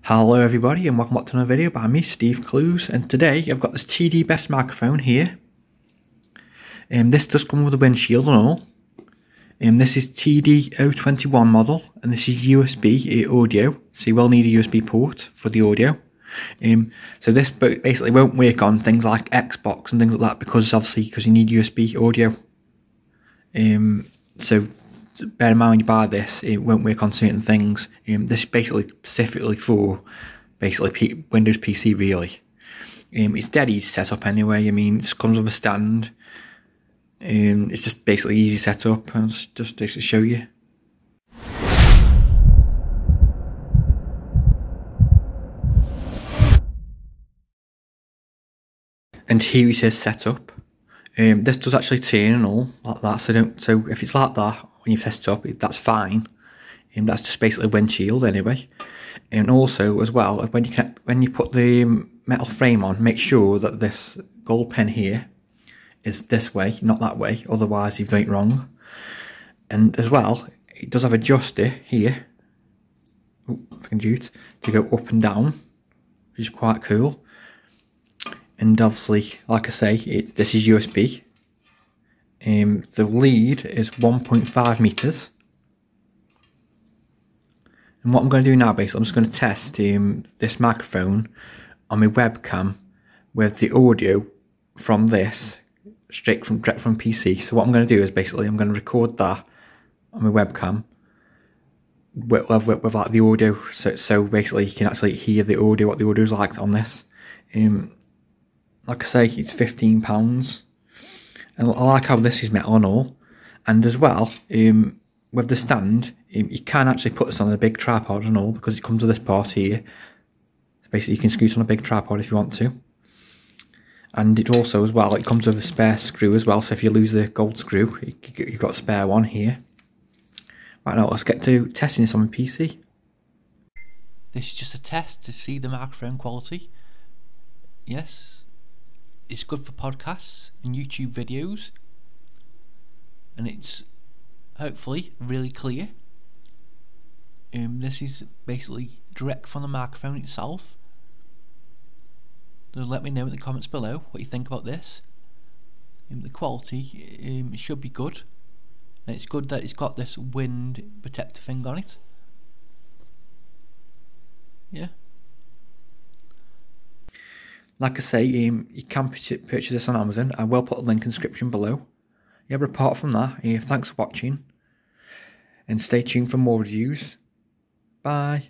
Hello everybody and welcome back to another video by me, Steve Clues, and today I've got this TDBEST microphone here. This does come with a windshield and all. This is TD021 model and this is USB audio, so you will need a USB port for the audio. So this basically won't work on things like Xbox and things like that because you need USB audio. So bear in mind when you buy this, it won't work on certain things. This is basically specifically for Windows PC really. It's dead easy to set up anyway. I mean, it comes with a stand. It's just basically easy setup, and just to show you. And here it is set up. This does actually turn and all like that. So if it's like that when you test it up, that's fine. That's just basically a windshield anyway. And also as well, when you put the metal frame on, make sure that this gold pin here is this way, not that way. Otherwise, you've done it wrong. And as well, it does have a adjuster here. If I can do it, to go up and down, which is quite cool. And obviously, like I say, this is USB. The lead is 1.5 meters. And what I'm going to do now, basically, I'm just going to test this microphone on my webcam with the audio from this direct from PC. So what I'm going to do is basically I'm going to record that on my webcam with like the audio. So basically, you can actually hear the audio, what the audio is like on this. Like I say, it's £15, and I like how this is metal and all. And as well, with the stand, you can actually put this on a big tripod and all because it comes with this part here. So basically, you can screw it on a big tripod if you want to. And it also, as well, it comes with a spare screw as well. So if you lose the gold screw, you've got a spare one here. Right, now let's get to testing this on my PC. This is just a test to see the microphone quality. Yes, it's good for podcasts and YouTube videos, and it's hopefully really clear. This is basically direct from the microphone itself. So let me know in the comments below what you think about this. The quality should be good, and it's good that it's got this wind protector thing on it. Yeah. Like I say, you can purchase this on Amazon. I will put a link in the description below. Yeah, but apart from that, thanks for watching. And stay tuned for more reviews. Bye.